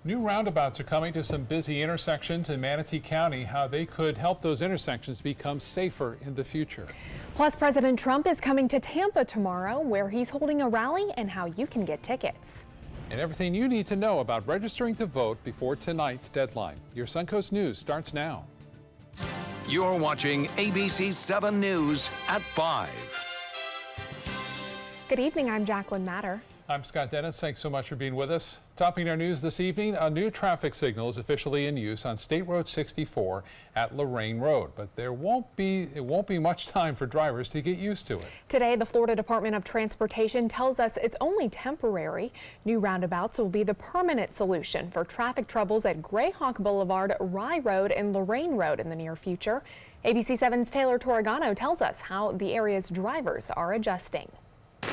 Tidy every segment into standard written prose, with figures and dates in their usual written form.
New roundabouts are coming to some busy intersections in Manatee County, how they could help those intersections become safer in the future. Plus, President Trump is coming to Tampa tomorrow, where he's holding a rally, and how you can get tickets. And everything you need to know about registering to vote before tonight's deadline. Your Suncoast News starts now. You're watching ABC7 News at 5. Good evening, I'm Jacqueline Matter. I'm Scott Dennis. Thanks so much for being with us. Topping our news this evening, a new traffic signal is officially in use on State Road 64 at Lorraine Road, but it won't be much time for drivers to get used to it. Today, the Florida Department of Transportation tells us it's only temporary. New roundabouts will be the permanent solution for traffic troubles at Grayhawk Boulevard, Rye Road, and Lorraine Road in the near future. ABC7's Taylor Torregano tells us how the area's drivers are adjusting.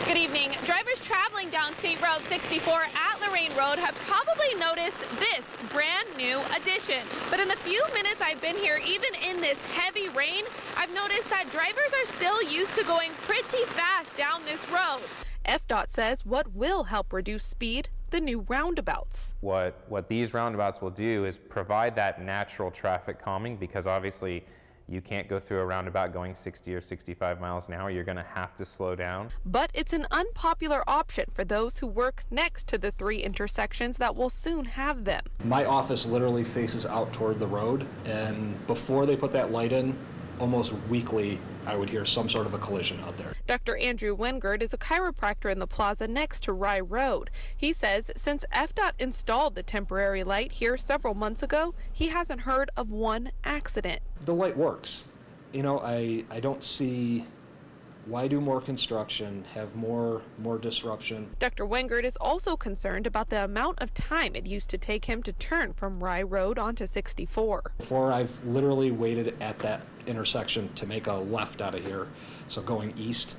Good evening. Drivers traveling down State Road 64 at Lorraine Road have probably noticed this brand new addition. But in the few minutes I've been here, even in this heavy rain, I've noticed that drivers are still used to going pretty fast down this road. FDOT says what will help reduce speed? The new roundabouts. What these roundabouts will do is provide that natural traffic calming, because obviously you can't go through a roundabout going 60 or 65 miles an hour. You're going to have to slow down. But it's an unpopular option for those who work next to the 3 intersections that will soon have them. My office literally faces out toward the road, and before they put that light in, almost weekly, I would hear some sort of a collision out there. Dr. Andrew Wengert is a chiropractor in the plaza next to Rye Road. He says since FDOT installed the temporary light here several months ago, he hasn't heard of one accident. The light works. You know, I don't see why do more construction, have more disruption. Dr. Wengert is also concerned about the amount of time it used to take him to turn from Rye Road onto 64. Before, I've literally waited at that intersection to make a left out of here, so going east,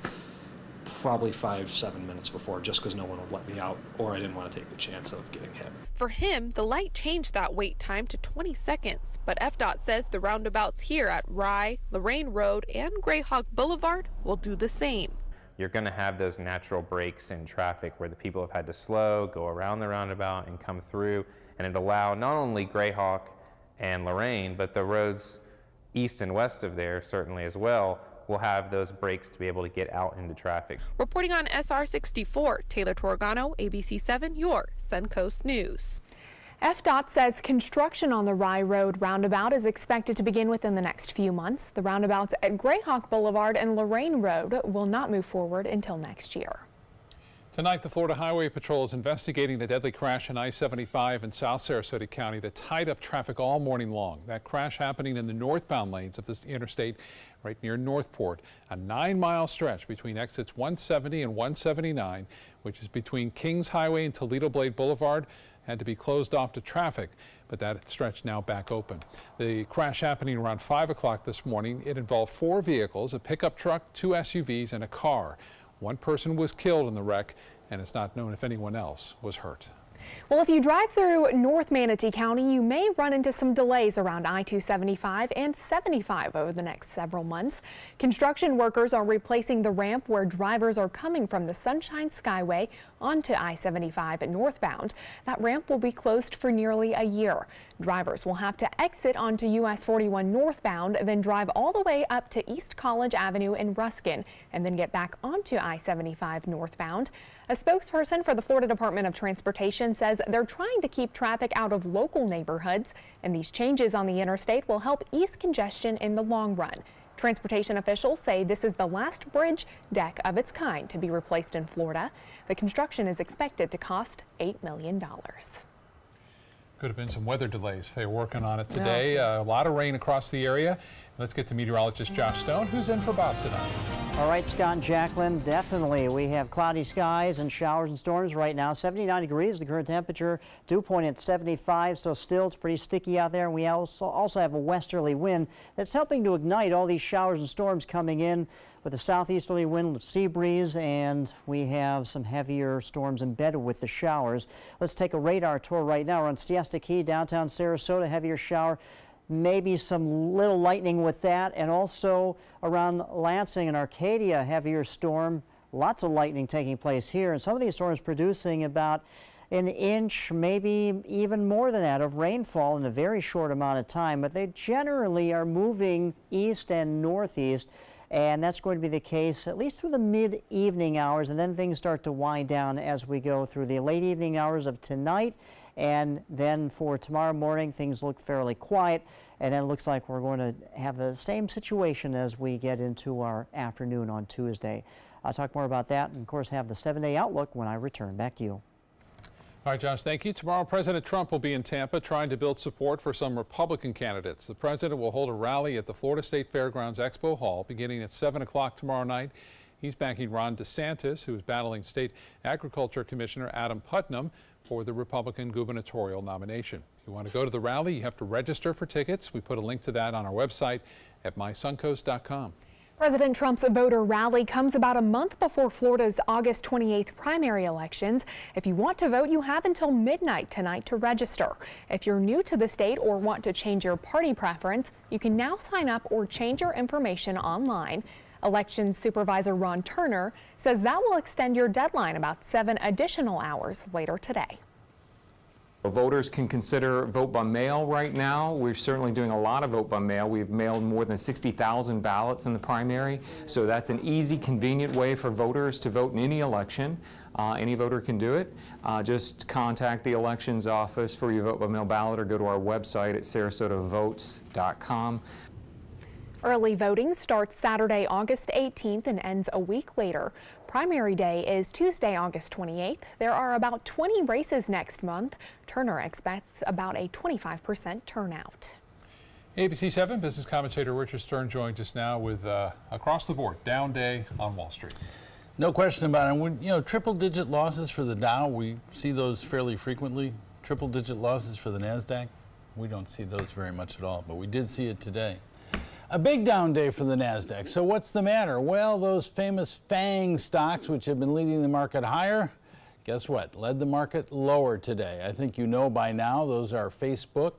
probably 5-7 minutes before, just because no one would let me out, or I didn't want to take the chance of getting hit. For him, the light changed that wait time to 20 seconds, but FDOT says the roundabouts here at Rye, Lorraine Road, and Grayhawk Boulevard will do the same. You're going to have those natural breaks in traffic where the people have had to slow, go around the roundabout, and come through, and it allow not only Grayhawk and Lorraine, but the roads east and west of there certainly as well will have those breaks to be able to get out into traffic. Reporting on SR 64, Taylor Torregano, ABC7, your Suncoast News. FDOT says construction on the Rye Road roundabout is expected to begin within the next few months. The roundabouts at Grayhawk Boulevard and Lorraine Road will not move forward until next year. Tonight, the Florida Highway Patrol is investigating a deadly crash in I-75 in South Sarasota County that tied up traffic all morning long. That crash happening in the northbound lanes of this interstate right near Northport, a 9-mile stretch between exits 170 and 179, which is between Kings Highway and Toledo Blade Boulevard, had to be closed off to traffic, but that stretch now back open. The crash happening around 5 o'clock this morning. It involved 4 vehicles, a pickup truck, 2 SUVs, and a car. 1 person was killed in the wreck, and it's not known if anyone else was hurt. Well, if you drive through North Manatee County, you may run into some delays around I-275 and 75 over the next several months. Construction workers are replacing the ramp where drivers are coming from the Sunshine Skyway onto I-75 northbound. That ramp will be closed for nearly a year. Drivers will have to exit onto US 41 northbound, then drive all the way up to East College Avenue in Ruskin, and then get back onto I-75 northbound. A spokesperson for the Florida Department of Transportation says they're trying to keep traffic out of local neighborhoods, and these changes on the interstate will help ease congestion in the long run. Transportation officials say this is the last bridge deck of its kind to be replaced in Florida. The construction is expected to cost $8 million. Could have been some weather delays. They're working on it today. A lot of rain across the area. Let's get to meteorologist Josh Stone, who's in for Bob tonight. All right, Scott and Jacqueline, definitely. We have cloudy skies and showers and storms right now. 79 degrees, the current temperature. Dew point at 75, so still it's pretty sticky out there. And we also have a westerly wind that's helping to ignite all these showers and storms coming in with a southeasterly wind with sea breeze, and we have some heavier storms embedded with the showers. Let's take a radar tour right now. We're on Siesta Key, downtown Sarasota, heavier shower. Maybe some little lightning with that, and also around Lansing and Arcadia, heavier storm. Lots of lightning taking place here, and some of these storms producing about an inch, maybe even more than that, of rainfall in a very short amount of time, but they generally are moving east and northeast, and that's going to be the case at least through the mid-evening hours, and then things start to wind down as we go through the late evening hours of tonight. And then for tomorrow morning, things look fairly quiet, and then it looks like we're going to have the same situation as we get into our afternoon on Tuesday. I'll talk more about that and, of course, have the 7-day outlook when I return. Back to you. All right, Josh, thank you. Tomorrow, President Trump will be in Tampa trying to build support for some Republican candidates. The president will hold a rally at the Florida State Fairgrounds Expo Hall beginning at 7 o'clock tomorrow night. He's backing Ron DeSantis, who is battling State Agriculture Commissioner Adam Putnam for the Republican gubernatorial nomination. If you want to go to the rally, you have to register for tickets. We put a link to that on our website at mysuncoast.com. President Trump's voter rally comes about a month before Florida's August 28th primary elections. If you want to vote, you have until midnight tonight to register. If you're new to the state or want to change your party preference, you can now sign up or change your information online. Elections Supervisor Ron Turner says that will extend your deadline about 7 additional hours later today. Voters can consider vote by mail right now. We're certainly doing a lot of vote by mail. We've mailed more than 60,000 ballots in the primary, so that's an easy, convenient way for voters to vote in any election. Any voter can do it. Just contact the elections office for your vote by mail ballot or go to our website at sarasotavotes.com. Early voting starts Saturday, August 18th and ends a week later. Primary day is Tuesday, August 28th. There are about 20 races next month. Turner expects about a 25% turnout. ABC7 business commentator Richard Stern joins us now with across the board down day on Wall Street. No question about it. When, triple-digit losses for the Dow, we see those fairly frequently. Triple-digit losses for the NASDAQ, we don't see those very much at all, but we did see it today. A big down day for the NASDAQ. So what's the matter? Well, those famous FANG stocks, which have been leading the market higher, guess what? Led the market lower today. I think you know by now those are Facebook,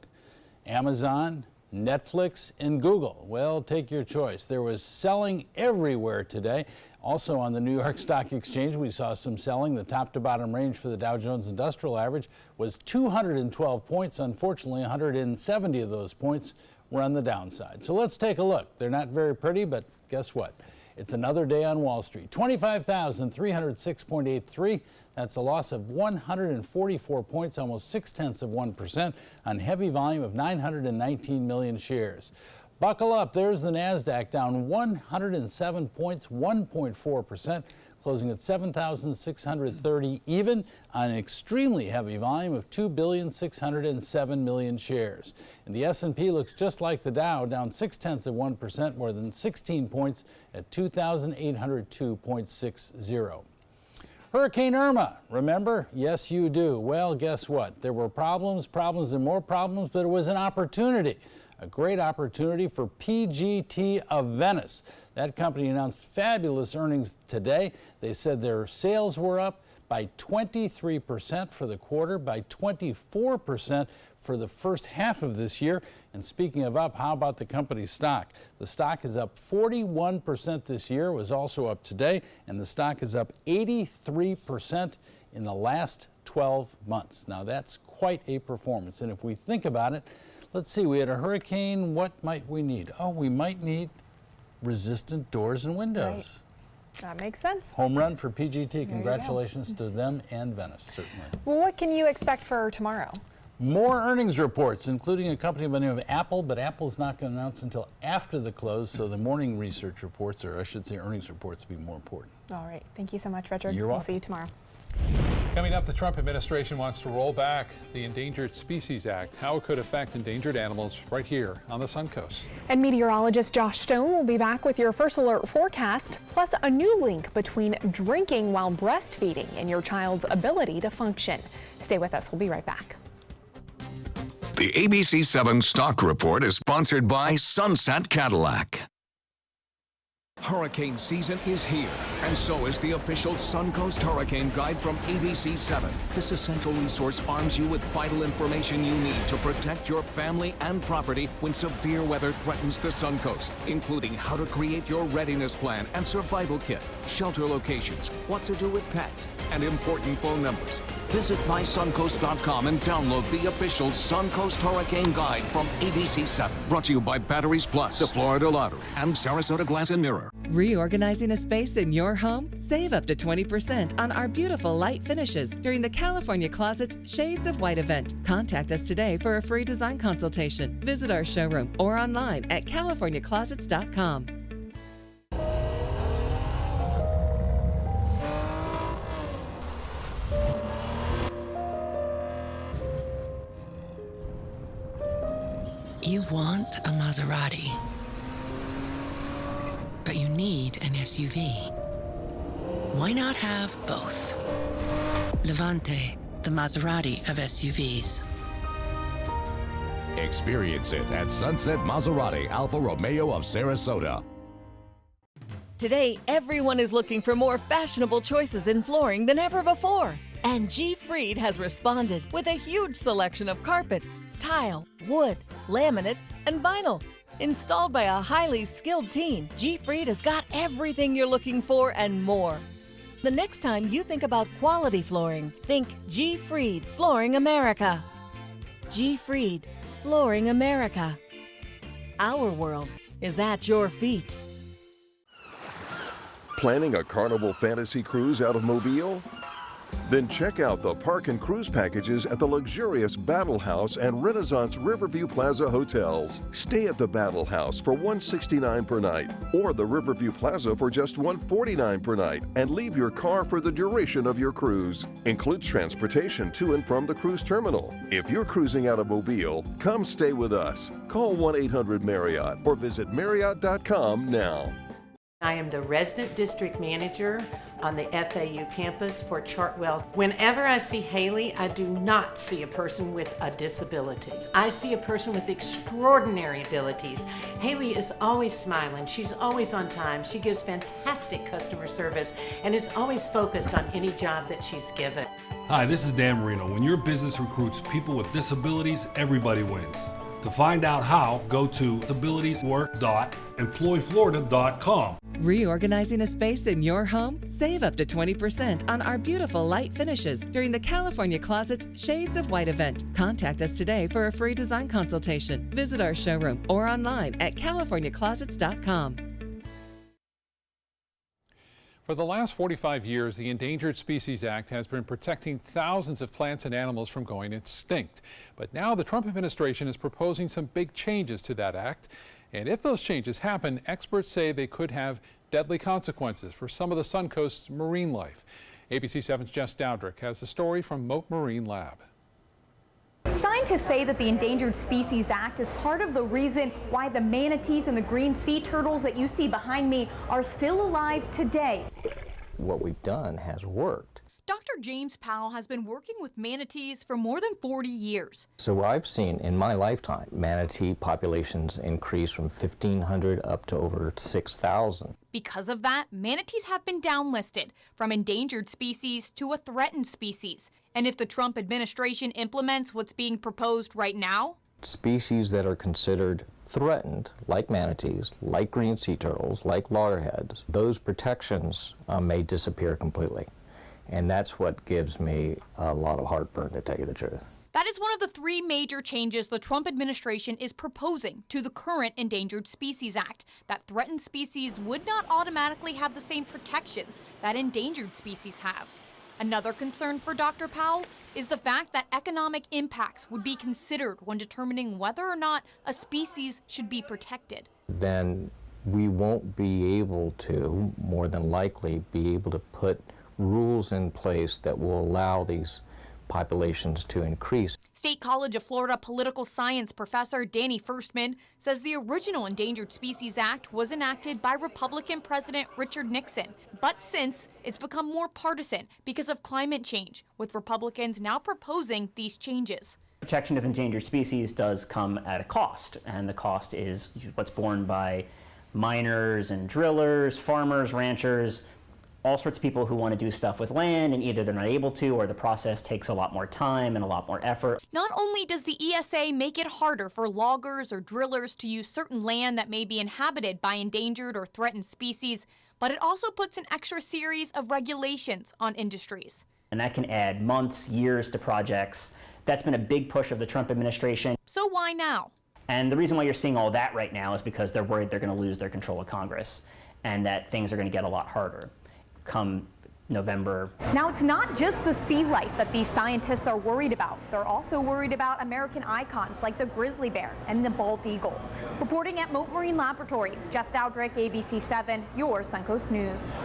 Amazon, Netflix, and Google. Well, take your choice. There was selling everywhere today. Also on the New York Stock Exchange, we saw some selling. The top to bottom range for the Dow Jones Industrial Average was 212 points. Unfortunately, 170 of those points were on the downside. So let's take a look. They're not very pretty, but guess what? It's another day on Wall Street. 25,306.83. That's a loss of 144 points, almost 0.6% on heavy volume of 919 million shares. Buckle up. There's the NASDAQ down 107 points, 1.4%. Closing at 7,630 even on an extremely heavy volume of 2,607,000,000 shares. And the S&P looks just like the Dow, down 0.6%, more than 16 points at 2,802.60. Hurricane Irma, remember? Yes, you do. Well, guess what? There were problems, and more problems, but it was an opportunity. A great opportunity for PGT of Venice. That company announced fabulous earnings today. They said their sales were up by 23% for the quarter, by 24% for the first half of this year. And speaking of up, how about the company's stock? The stock is up 41% this year, was also up today, and the stock is up 83% in the last 12 months. Now that's quite a performance. And if we think about it, let's see, we had a hurricane. What might we need? Oh, we might need resistant doors and windows. Right. That makes sense. Home run for PGT. Congratulations to them and Venice, certainly. Well, what can you expect for tomorrow? More earnings reports, including a company by the name of Apple, but Apple's not going to announce until after the close, so the morning research reports, or I should say earnings reports, will be more important. All right. Thank you so much, Richard. You're welcome. We'll see you tomorrow. Coming up, the Trump administration wants to roll back the Endangered Species Act, how it could affect endangered animals right here on the Suncoast. And meteorologist Josh Stone will be back with your first alert forecast, plus a new link between drinking while breastfeeding and your child's ability to function. Stay with us. We'll be right back. The ABC7 Stock Report is sponsored by Sunset Cadillac. Hurricane season is here, And so is the official Suncoast Hurricane Guide from ABC7. This essential resource arms you with vital information you need to protect your family and property when severe weather threatens the Suncoast, including how to create your readiness plan and survival kit, shelter locations, what to do with pets, and important phone numbers. Visit mysuncoast.com and download the official Suncoast Hurricane Guide from ABC7. Brought to you by Batteries Plus, the Florida Lottery, and Sarasota Glass and Mirror. Reorganizing a space in your home? Save up to 20% on our beautiful light finishes during the California Closet's Shades of White event. Contact us today for a free design consultation. Visit our showroom or online at californiaclosets.com. You want a Maserati, but you need an SUV. Why not have both? Levante, the Maserati of SUVs. Experience it at Sunset Maserati Alfa Romeo of Sarasota. Today, everyone is looking for more fashionable choices in flooring than ever before. And G. Fried has responded with a huge selection of carpets, tile, wood, laminate, and vinyl. Installed by a highly skilled team, G. Fried has got everything you're looking for and more. The next time you think about quality flooring, think G. Fried Flooring America. G. Fried Flooring America. Our world is at your feet. Planning a Carnival Fantasy Cruise out of Mobile? Then check out the park and cruise packages at the luxurious Battle House and Renaissance Riverview Plaza hotels. Stay at the Battle House for $169 per night or the Riverview Plaza for just $149 per night and leave your car for the duration of your cruise. Includes transportation to and from the cruise terminal. If you're cruising out of Mobile, come stay with us. Call 1-800-MARRIOTT or visit Marriott.com now. I am the resident district manager on the FAU campus for Chartwell. Whenever I see Haley, I do not see a person with a disability. I see a person with extraordinary abilities. Haley is always smiling. She's always on time. She gives fantastic customer service and is always focused on any job that she's given. Hi, this is Dan Marino. When your business recruits people with disabilities, everybody wins. To find out how, go to disabilitieswork.employflorida.com. Reorganizing a space in your home? Save up to 20% on our beautiful light finishes during the California Closet's Shades of White event. Contact us today for a free design consultation. Visit our showroom or online at californiaclosets.com. For the last 45 years, the Endangered Species Act has been protecting thousands of plants and animals from going extinct. But now the Trump administration is proposing some big changes to that act. And if those changes happen, experts say they could have deadly consequences for some of the Suncoast's marine life. ABC7's Jess Dowdrick has the story from Moat Marine Lab. Scientists say that the Endangered Species Act is part of the reason why the manatees and the green sea turtles that you see behind me are still alive today. What we've done has worked. Dr. James Powell has been working with manatees for more than 40 years. So I've seen in my lifetime manatee populations increase from 1,500 up to over 6,000. Because of that, manatees have been downlisted from endangered species to a threatened species. And if the Trump administration implements what's being proposed right now, species that are considered threatened, like manatees, like green sea turtles, like loggerheads, those protections may disappear completely. And that's what gives me a lot of heartburn, to tell you the truth. that is one of the three major changes the Trump administration is proposing to the current Endangered Species Act, that threatened species would not automatically have the same protections that endangered species have. Another concern for Dr. Powell is the fact that economic impacts would be considered when determining whether or not a species should be protected. Then we won't be able to, more than likely, be able to put rules in place that will allow these populations to increase. State College of Florida political science professor Danny Firstman says the original Endangered Species Act was enacted by Republican President Richard Nixon, but since it's become more partisan because of climate change, with Republicans now proposing these changes. Protection of endangered species does come at a cost, and the cost is what's borne by miners and drillers, farmers, ranchers, all sorts of people who want to do stuff with land, and either they're not able to, or the process takes a lot more time and a lot more effort. Not only does the ESA make it harder for loggers or drillers to use certain land that may be inhabited by endangered or threatened species, but it also puts an extra series of regulations on industries. And that can add months, years to projects. That's been a big push of the Trump administration. So why now? And the reason why you're seeing all that right now is because they're worried they're going to lose their control of Congress and that things are going to get a lot harder come November. Now, it's not just the sea life that these scientists are worried about. They're also worried about American icons like the grizzly bear and the bald eagle. Reporting at Mote Marine Laboratory, Jess Dowdrick, ABC7, your Suncoast News.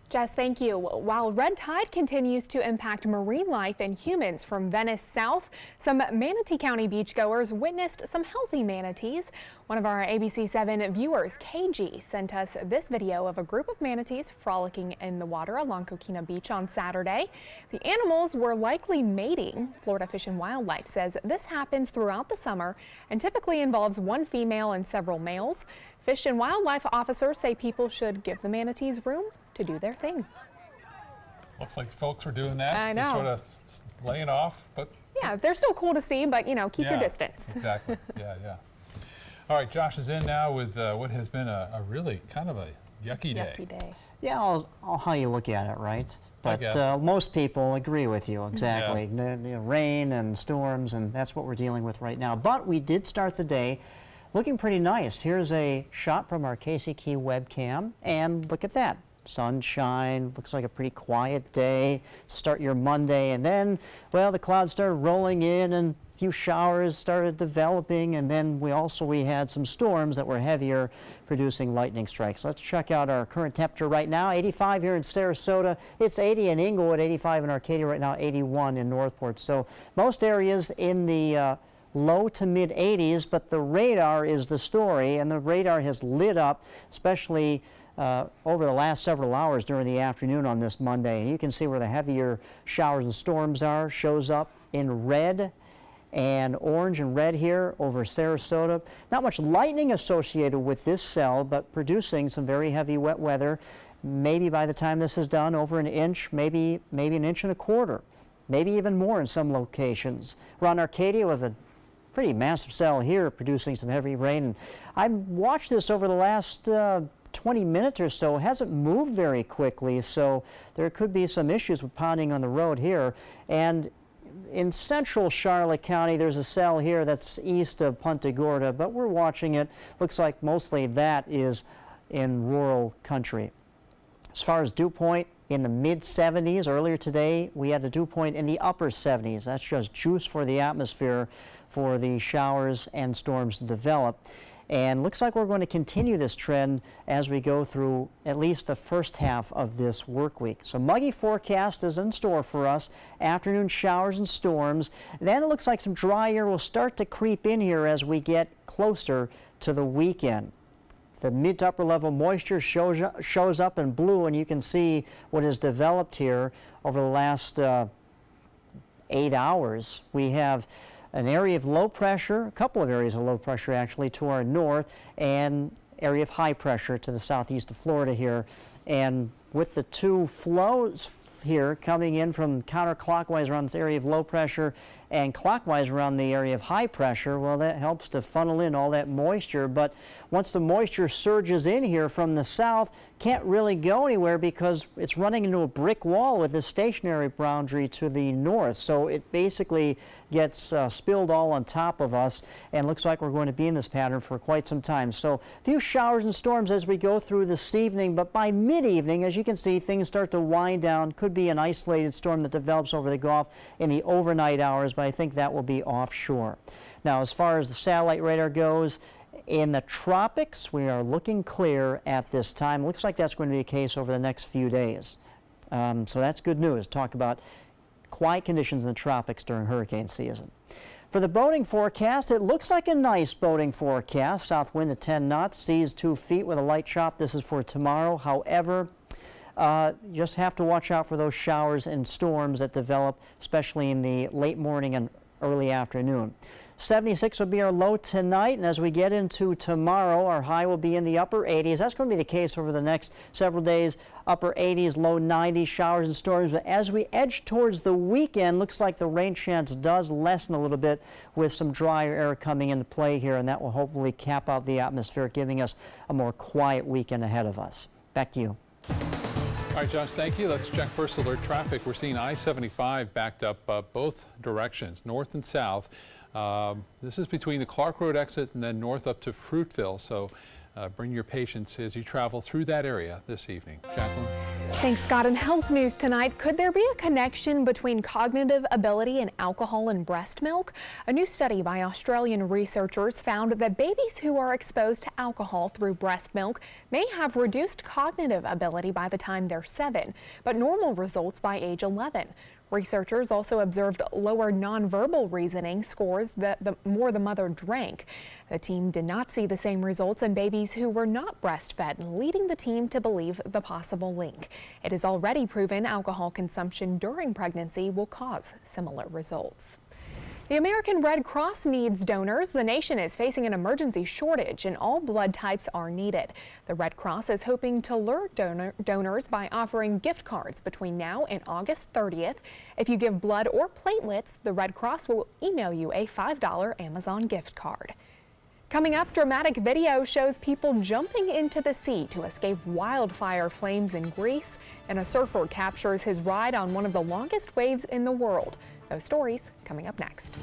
Jess, thank you. While red tide continues to impact marine life and humans from Venice south, some Manatee County beachgoers witnessed some healthy manatees. One of our ABC7 viewers, KG, sent us this video of a group of manatees frolicking in the water along Coquina Beach on Saturday. The animals were likely mating. Florida Fish and Wildlife says this happens throughout the summer and typically involves one female and several males. Fish and Wildlife officers say people should give the manatees room to do their thing. Looks like the folks were doing that. I know. Just sort of laying off, but yeah, they're still cool to see, but you know, keep your distance. Exactly. Yeah. All right, Josh is in now with what has been a really kind of a yucky day. Yucky day. Yeah, all how you look at it, right? But most people agree with you, exactly. Yeah. The rain and storms, and that's what we're dealing with right now. But we did start the day looking pretty nice. Here's a shot from our Casey Key webcam, and look at that. Sunshine, looks like a pretty quiet day. Start your Monday, and then, well, the clouds started rolling in, and a few showers started developing, and then we had some storms that were heavier, producing lightning strikes. Let's check out our current temperature right now. 85 here in Sarasota. It's 80 in Inglewood, 85 in Arcadia right now, 81 in Northport. So most areas in the low to mid 80s, but the radar is the story, and the radar has lit up, especially over the last several hours during the afternoon on this Monday. And you can see where the heavier showers and storms are, shows up in red and orange and red here over Sarasota. Not much lightning associated with this cell, but producing some very heavy wet weather. Maybe by the time this is done, over an inch, maybe an inch and a quarter, maybe even more in some locations. Around Arcadia with a pretty massive cell here producing some heavy rain. And I watched this over the last 20 minutes or so. It hasn't moved very quickly, so there could be some issues with ponding on the road here. And in central Charlotte County, there's a cell here that's east of Punta Gorda, but we're watching it. Looks like mostly that is in rural country. As far as dew point, in the mid-70s. Earlier today, we had a dew point in the upper 70s. That's just juice for the atmosphere for the showers and storms to develop. And looks like we're going to continue this trend as we go through at least the first half of this work week. So muggy forecast is in store for us. Afternoon showers and storms. Then it looks like some dry air will start to creep in here as we get closer to the weekend. The mid to upper level moisture shows up in blue, and you can see what has developed here over the last 8 hours. We have an area of low pressure, a couple of areas of low pressure actually, to our north, and area of high pressure to the southeast of Florida here. And with the two flows here coming in from counterclockwise around this area of low pressure and clockwise around the area of high pressure, well, that helps to funnel in all that moisture. But once the moisture surges in here from the south, can't really go anywhere because it's running into a brick wall with this stationary boundary to the north. So it basically gets spilled all on top of us, and looks like we're going to be in this pattern for quite some time. So a few showers and storms as we go through this evening, but by mid-evening, as you can see, things start to wind down. Could be an isolated storm that develops over the Gulf in the overnight hours, but I think that will be offshore. Now, as far as the satellite radar goes, in the tropics, we are looking clear at this time. Looks like that's going to be the case over the next few days. So that's good news. Talk about quiet conditions in the tropics during hurricane season. For the boating forecast, it looks like a nice boating forecast. South wind at 10 knots, seas 2 feet with a light chop. This is for tomorrow. However, just have to watch out for those showers and storms that develop, especially in the late morning and early afternoon. 76 will be our low tonight, and as we get into tomorrow, our high will be in the upper 80s. That's going to be the case over the next several days. Upper 80s, low 90s, showers and storms. But as we edge towards the weekend, looks like the rain chance does lessen a little bit with some drier air coming into play here, and that will hopefully cap out the atmosphere, giving us a more quiet weekend ahead of us. Back to you. All right, Josh, thank you. Let's check first alert traffic. We're seeing I-75 backed up both directions, north and south. This is between the Clark Road exit and then north up to Fruitville. So bring your patience as you travel through that area this evening. Jacqueline? Thanks, Scott. In health news tonight, could there be a connection between cognitive ability and alcohol in breast milk? A new study by Australian researchers found that babies who are exposed to alcohol through breast milk may have reduced cognitive ability by the time they're 7, but normal results by age 11. Researchers also observed lower nonverbal reasoning scores the more the mother drank. The team did not see the same results in babies who were not breastfed, leading the team to believe the possible link. It is already proven alcohol consumption during pregnancy will cause similar results. The American Red Cross needs donors. The nation is facing an emergency shortage and all blood types are needed. The Red Cross is hoping to lure donors by offering gift cards between now and August 30th. If you give blood or platelets, the Red Cross will email you a $5 Amazon gift card. Coming up, dramatic video shows people jumping into the sea to escape wildfire flames in Greece, and a surfer captures his ride on one of the longest waves in the world. Those stories coming up next.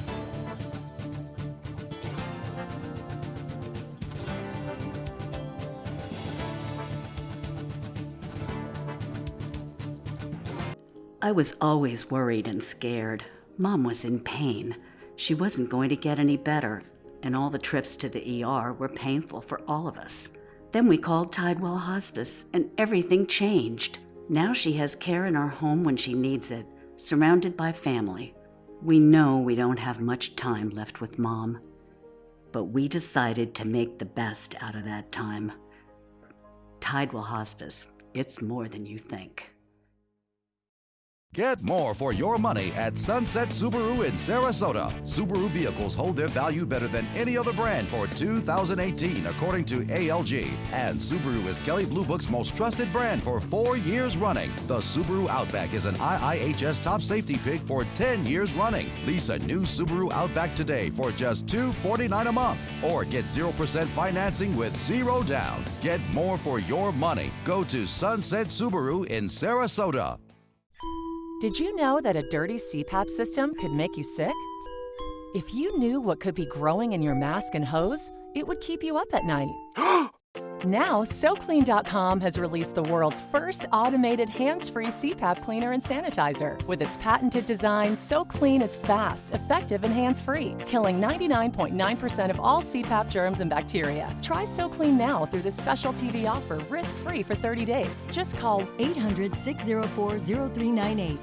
I was always worried and scared. Mom was in pain. She wasn't going to get any better, and all the trips to the ER were painful for all of us. Then we called Tidewell Hospice, and everything changed. Now she has care in our home when she needs it, surrounded by family. We know we don't have much time left with Mom, but we decided to make the best out of that time. Tidewell Hospice, it's more than you think. Get more for your money at Sunset Subaru in Sarasota. Subaru vehicles hold their value better than any other brand for 2018, according to ALG. And Subaru is Kelley Blue Book's most trusted brand for 4 years running. The Subaru Outback is an IIHS top safety pick for 10 years running. Lease a new Subaru Outback today for just $249 a month. Or get 0% financing with 0 down. Get more for your money. Go to Sunset Subaru in Sarasota. Did you know that a dirty CPAP system could make you sick? If you knew what could be growing in your mask and hose, it would keep you up at night. Now, SoClean.com has released the world's first automated hands-free CPAP cleaner and sanitizer. With its patented design, SoClean is fast, effective, and hands-free, killing 99.9% of all CPAP germs and bacteria. Try SoClean now through this special TV offer, risk-free for 30 days. Just call 800-604-0398.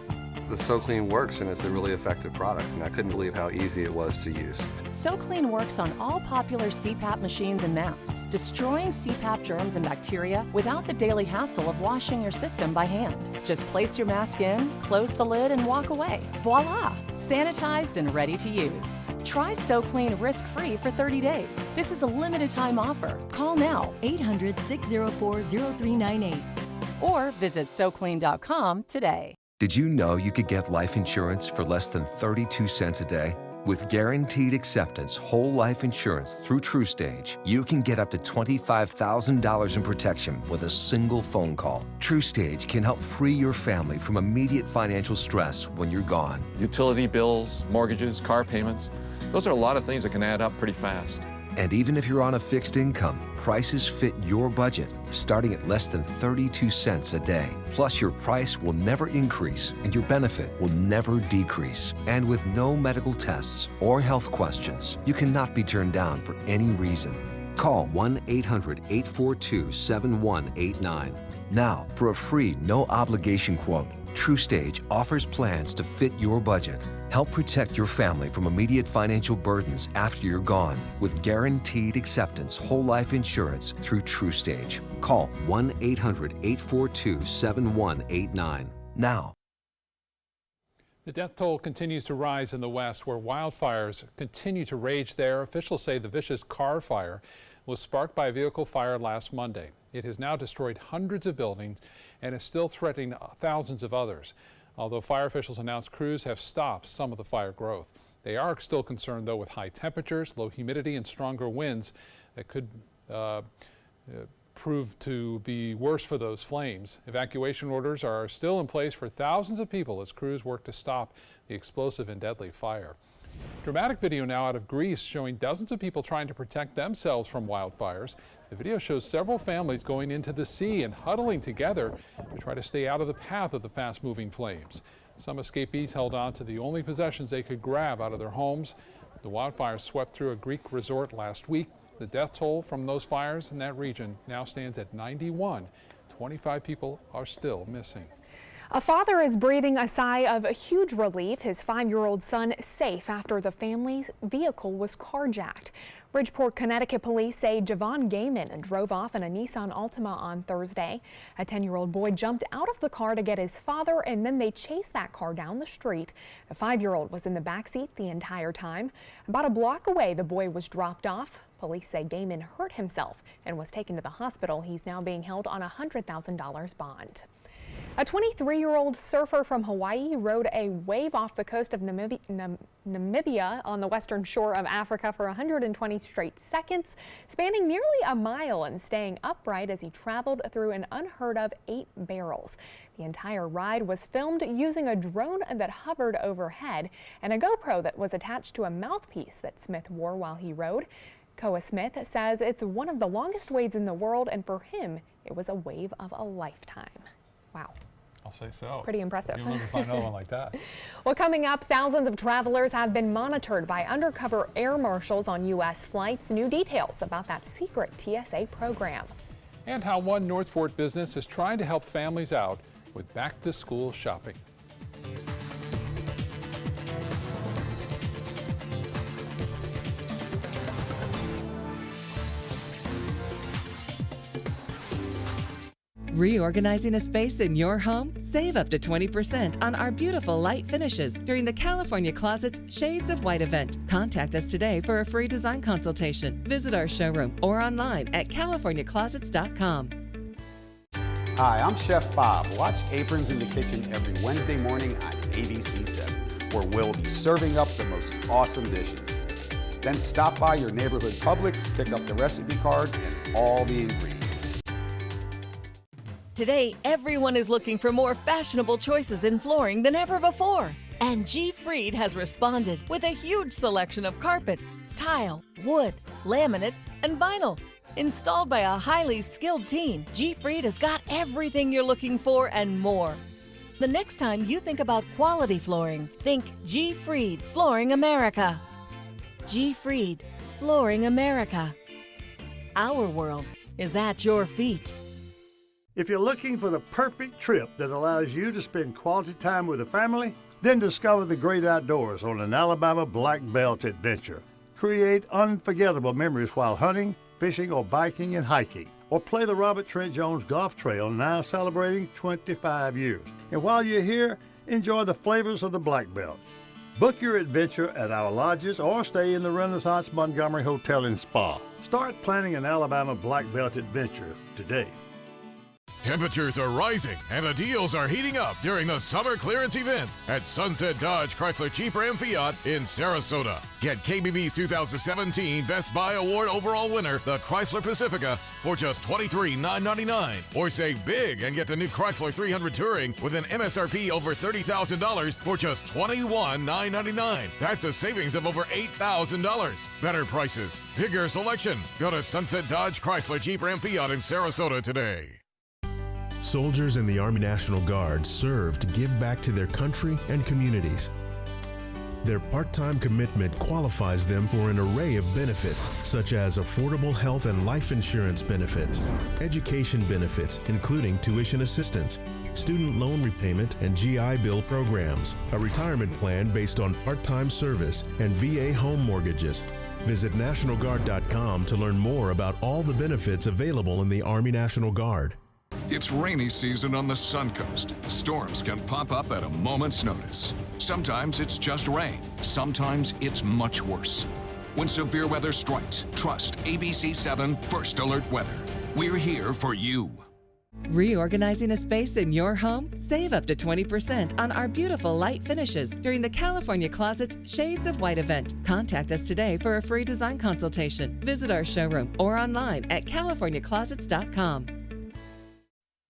The SoClean works, and it's a really effective product, and I couldn't believe how easy it was to use. SoClean works on all popular CPAP machines and masks, destroying CPAP germs and bacteria without the daily hassle of washing your system by hand. Just place your mask in, close the lid, and walk away. Voila! Sanitized and ready to use. Try SoClean risk-free for 30 days. This is a limited-time offer. Call now, 800-604-0398. Or visit SoClean.com today. Did you know you could get life insurance for less than 32 cents a day? With guaranteed acceptance whole life insurance through TruStage, you can get up to $25,000 in protection with a single phone call. TruStage can help free your family from immediate financial stress when you're gone. Utility bills, mortgages, car payments, those are a lot of things that can add up pretty fast. And even if you're on a fixed income, prices fit your budget, starting at less than 32 cents a day. Plus, your price will never increase and your benefit will never decrease. And with no medical tests or health questions, you cannot be turned down for any reason. Call 1-800-842-7189. Now, for a free, no-obligation quote, TruStage offers plans to fit your budget. Help protect your family from immediate financial burdens after you're gone with guaranteed acceptance whole life insurance through TruStage. Call 1-800-842-7189 now. The death toll continues to rise in the West, where wildfires continue to rage there. Officials say the vicious Carr fire was sparked by a vehicle fire last Monday. It has now destroyed hundreds of buildings and is still threatening thousands of others. Although fire officials announced crews have stopped some of the fire growth. They are still concerned, though, with high temperatures, low humidity, and stronger winds that could prove to be worse for those flames. Evacuation orders are still in place for thousands of people as crews work to stop the explosive and deadly fire. Dramatic video now out of Greece showing dozens of people trying to protect themselves from wildfires. The video shows several families going into the sea and huddling together to try to stay out of the path of the fast-moving flames. Some escapees held on to the only possessions they could grab out of their homes. The wildfires swept through a Greek resort last week. The death toll from those fires in that region now stands at 91. 25 people are still missing. A father is breathing a sigh of huge relief. His 5-year-old son safe after the family's vehicle was carjacked. Bridgeport, Connecticut police say Javon Gaiman drove off in a Nissan Altima on Thursday. A 10-year-old boy jumped out of the car to get his father, and then they chased that car down the street. The 5-year-old was in the back seat the entire time. About a block away, the boy was dropped off. Police say Gaiman hurt himself and was taken to the hospital. He's now being held on a $100,000 bond. A 23-year-old surfer from Hawaii rode a wave off the coast of Namibia on the western shore of Africa for 120 straight seconds, spanning nearly a mile and staying upright as he traveled through an unheard of 8 barrels. The entire ride was filmed using a drone that hovered overhead and a GoPro that was attached to a mouthpiece that Smith wore while he rode. Koa Smith says it's one of the longest waves in the world, and for him, it was a wave of a lifetime. Wow. I'll say so. Pretty impressive. You'll never find another one like that. Well, coming up, thousands of travelers have been monitored by undercover air marshals on U.S. flights. New details about that secret TSA program. And how one Northport business is trying to help families out with back-to-school shopping. Reorganizing a space in your home? Save up to 20% on our beautiful light finishes during the California Closet's Shades of White event. Contact us today for a free design consultation. Visit our showroom or online at californiaclosets.com. Hi, I'm Chef Bob. Watch Aprons in the Kitchen every Wednesday morning on ABC7, where we'll be serving up the most awesome dishes. Then stop by your neighborhood Publix, pick up the recipe card and all the ingredients. Today, everyone is looking for more fashionable choices in flooring than ever before. And G. Fried has responded with a huge selection of carpets, tile, wood, laminate, and vinyl. Installed by a highly skilled team, G. Fried has got everything you're looking for and more. The next time you think about quality flooring, think G. Fried Flooring America. G. Fried Flooring America. Our world is at your feet. If you're looking for the perfect trip that allows you to spend quality time with a family, then discover the great outdoors on an Alabama Black Belt adventure. Create unforgettable memories while hunting, fishing, or biking and hiking. Or play the Robert Trent Jones Golf Trail, now celebrating 25 years. And while you're here, enjoy the flavors of the Black Belt. Book your adventure at our lodges or stay in the Renaissance Montgomery Hotel and Spa. Start planning an Alabama Black Belt adventure today. Temperatures are rising and the deals are heating up during the summer clearance event at Sunset Dodge Chrysler Jeep Ram Fiat in Sarasota. Get KBB's 2017 Best Buy Award overall winner, the Chrysler Pacifica, for just $23,999. Or save big and get the new Chrysler 300 Touring with an MSRP over $30,000 for just $21,999. That's a savings of over $8,000. Better prices, bigger selection. Go to Sunset Dodge Chrysler Jeep Ram Fiat in Sarasota today. Soldiers in the Army National Guard serve to give back to their country and communities. Their part-time commitment qualifies them for an array of benefits, such as affordable health and life insurance benefits, education benefits, including tuition assistance, student loan repayment and GI Bill programs, a retirement plan based on part-time service, and VA home mortgages. Visit NationalGuard.com to learn more about all the benefits available in the Army National Guard. It's rainy season on the Sun Coast. Storms can pop up at a moment's notice. Sometimes it's just rain. Sometimes it's much worse. When severe weather strikes, trust ABC7 First Alert Weather. We're here for you. Reorganizing a space in your home? Save up to 20% on our beautiful light finishes during the California Closet's Shades of White event. Contact us today for a free design consultation. Visit our showroom or online at californiaclosets.com.